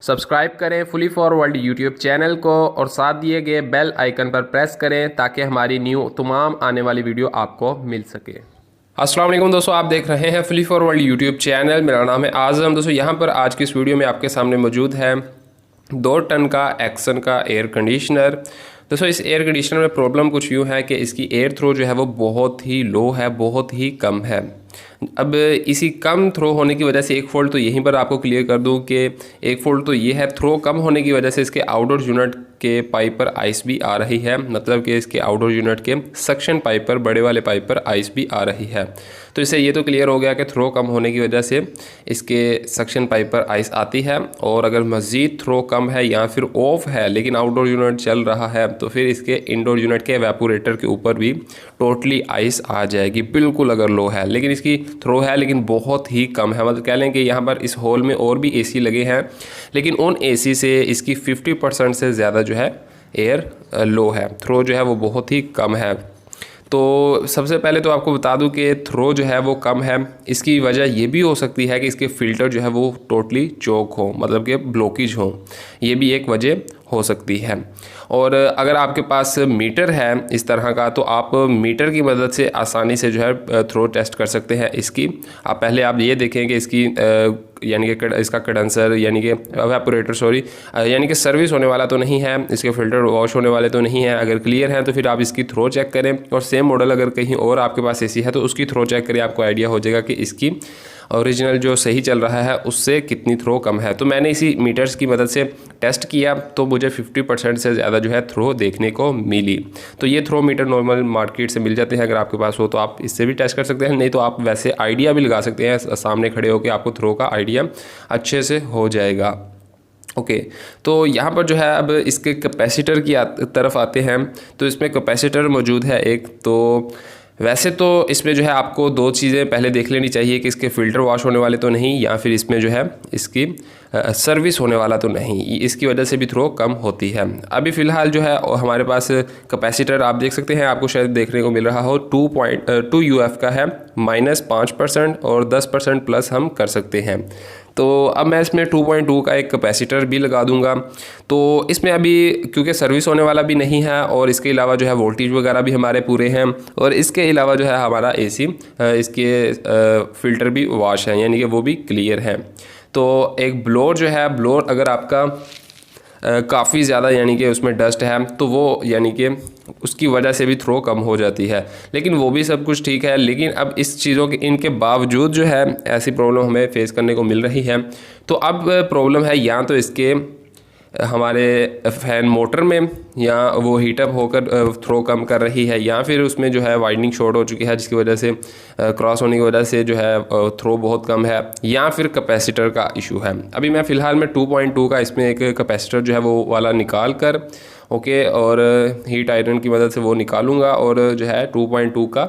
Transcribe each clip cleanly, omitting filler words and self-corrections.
Subscribe करें fully forward YouTube channel को और साथ दिए गए बेल आइकन पर प्रेस करें ताकि हमारी न्यू तमाम आने वाली वीडियो आपको मिल सके। अस्सलाम वालेकुम दोस्तों, आप देख रहे हैं फुली फॉरवर्ड यूट्यूब चैनल। मेरा नाम है आज़म। दोस्तों यहाँ पर आज की इस वीडियो में आपके सामने मौजूद है 2 टन का एक्सन का एयर कंडीशनर। दोस्तों इस एयर कंडीशनर में प्रॉब्लम कुछ यूँ है कि इसकी एयर थ्रो जो है वो बहुत ही लो है, बहुत ही कम है। अब इसी कम थ्रो होने की वजह से एक फ़ॉल्ट तो यहीं पर आपको क्लियर कर दूं कि एक फ़ॉल्ट तो ये है, थ्रो कम होने की वजह से इसके आउटडोर यूनिट के पाइप पर आइस भी आ रही है। मतलब कि इसके आउटडोर यूनिट के सक्शन पाइप पर, बड़े वाले पाइप पर आइस भी आ रही है। तो इससे ये तो क्लियर हो गया कि थ्रो कम होने की वजह से इसके सक्शन पाइप पर आइस आती है। और अगर मज़ीद थ्रो कम है या फिर ऑफ है लेकिन आउटडोर यूनिट चल रहा है तो फिर इसके इंडोर यूनिट के एवेपोरेटर के ऊपर भी टोटली आइस आ जाएगी, बिल्कुल अगर लो है। लेकिन इसकी थ्रो है लेकिन बहुत ही कम है। मतलब कह लें कि यहाँ पर इस हॉल में और भी एसी लगे हैं लेकिन उन एसी से इसकी 50% से ज़्यादा जो है एयर लो है, थ्रो जो है वो बहुत ही कम है। तो सबसे पहले तो आपको बता दूं कि थ्रो जो है वो कम है, इसकी वजह ये भी हो सकती है कि इसके फ़िल्टर जो है वो टोटली चोक हो, मतलब कि ब्लॉकेज हो, ये भी एक वजह हो सकती है। और अगर आपके पास मीटर है इस तरह का तो आप मीटर की मदद से आसानी से जो है थ्रो टेस्ट कर सकते हैं इसकी। आप पहले आप ये देखें कि इसकी यानी कि इसका कंडेंसर यानी कि एवेपोरेटर यानी कि सर्विस होने वाला तो नहीं है, इसके फ़िल्टर वॉश होने वाले तो नहीं है। अगर क्लियर है तो फिर आप इसकी थ्रो चेक करें और सेम मॉडल अगर कहीं और आपके पास एसी है तो उसकी थ्रो चेक करें, आपको आइडिया हो जाएगा कि इसकी ओरिजिनल जो सही चल रहा है उससे कितनी थ्रो कम है। तो मैंने इसी मीटर्स की मदद से टेस्ट किया तो मुझे 50% से ज़्यादा जो है थ्रो देखने को मिली। तो ये थ्रो मीटर नॉर्मल मार्केट से मिल जाते हैं, अगर आपके पास हो तो आप इससे भी टेस्ट कर सकते हैं, नहीं तो आप वैसे आइडिया भी लगा सकते हैं, सामने खड़े होकर आपको थ्रो का आइडिया अच्छे से हो जाएगा। ओके तो यहाँ पर जो है अब इसके कैपेसिटर की तरफ आते हैं। तो इसमें कैपेसिटर मौजूद है एक। तो वैसे तो इसमें जो है आपको 2 चीज़ें पहले देख लेनी चाहिए कि इसके फ़िल्टर वॉश होने वाले तो नहीं या फिर इसमें जो है इसकी सर्विस होने वाला तो नहीं, इसकी वजह से भी थ्रो कम होती है। अभी फ़िलहाल जो है हमारे पास कैपेसिटर आप देख सकते हैं, आपको शायद देखने को मिल रहा हो 2.2 UF का है, -5% और 10% प्लस हम कर सकते हैं। तो अब मैं इसमें 2.2 का एक कैपेसिटर भी लगा दूंगा। तो इसमें अभी क्योंकि सर्विस होने वाला भी नहीं है और इसके अलावा जो है वोल्टेज वगैरह भी हमारे पूरे हैं और इसके अलावा जो है हमारा एसी इसके फ़िल्टर भी वॉश है, यानी कि वो भी क्लियर है। तो एक ब्लोअर जो है, ब्लोअर अगर आपका काफ़ी ज़्यादा यानी कि उसमें डस्ट है तो वो यानी कि उसकी वजह से भी थ्रो कम हो जाती है। लेकिन वो भी सब कुछ ठीक है, लेकिन अब इस चीज़ों के इनके बावजूद जो है ऐसी प्रॉब्लम हमें फेस करने को मिल रही है। तो अब प्रॉब्लम है या तो इसके हमारे फ़ैन मोटर में या वो हीटअप होकर थ्रो कम कर रही है या फिर उसमें जो है वाइंडिंग शॉर्ट हो चुकी है जिसकी वजह से क्रॉस होने की वजह से जो है थ्रो बहुत कम है, या फिर कैपेसिटर का इशू है। अभी मैं फ़िलहाल में 2.2 का इसमें एक कैपेसिटर जो है वो वाला निकाल कर ओके और हीट आयरन की मदद से वो निकालूंगा और जो है 2.2 का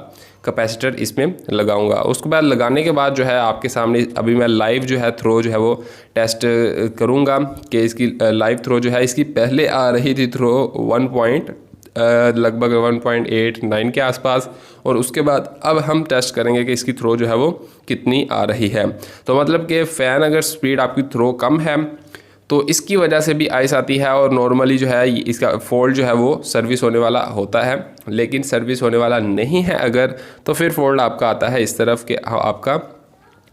कैपेसिटर इसमें लगाऊंगा। उसके बाद लगाने के बाद जो है आपके सामने अभी मैं लाइव जो है थ्रो जो है वो टेस्ट करूंगा कि इसकी लाइव थ्रो जो है इसकी पहले आ रही थी थ्रो लगभग 1.89 के आसपास, और उसके बाद अब हम टेस्ट करेंगे कि इसकी थ्रो जो है वो कितनी आ रही है। तो मतलब कि फ़ैन अगर स्पीड आपकी थ्रो कम है तो इसकी वजह से भी आइस आती है और नॉर्मली जो है इसका फॉल्ट जो है वो सर्विस होने वाला होता है, लेकिन सर्विस होने वाला नहीं है अगर तो फिर फॉल्ट आपका आता है इस तरफ कि आपका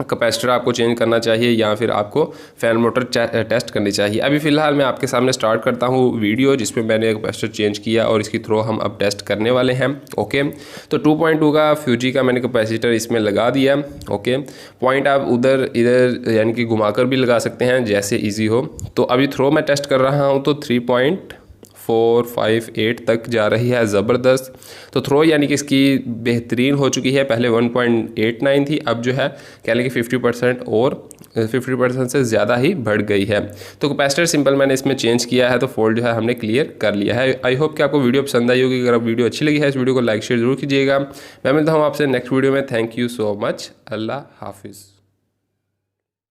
कैपेसिटर आपको चेंज करना चाहिए या फिर आपको फ़ैन मोटर टेस्ट करनी चाहिए। अभी फ़िलहाल मैं आपके सामने स्टार्ट करता हूँ वीडियो जिसमें मैंने कैपेसिटर चेंज किया और इसकी थ्रो हम अब टेस्ट करने वाले हैं। ओके तो 2.2 का फ्यूजी का मैंने कैपेसिटर इसमें लगा दिया। ओके पॉइंट आप इधर यानी कि घुमाकर भी लगा सकते हैं जैसे ईजी हो। तो अभी थ्रो मैं टेस्ट कर रहा हूँ तो 3.458 तक जा रही है, ज़बरदस्त। तो थ्रो यानी कि इसकी बेहतरीन हो चुकी है, पहले 1.89 थी, अब जो है कह लें कि 50% और 50% से ज़्यादा ही बढ़ गई है। तो कैपेसिटर सिंपल मैंने इसमें चेंज किया है तो फॉल्ट जो है हमने क्लियर कर लिया है। आई होप कि आपको वीडियो पसंद आई होगी। अगर आप वीडियो अच्छी लगी है इस वीडियो को लाइक शेयर जरूर कीजिएगा। मैं मिलता हूँ आपसे नेक्स्ट वीडियो में। Thank you so much. अल्लाह हाफिज़।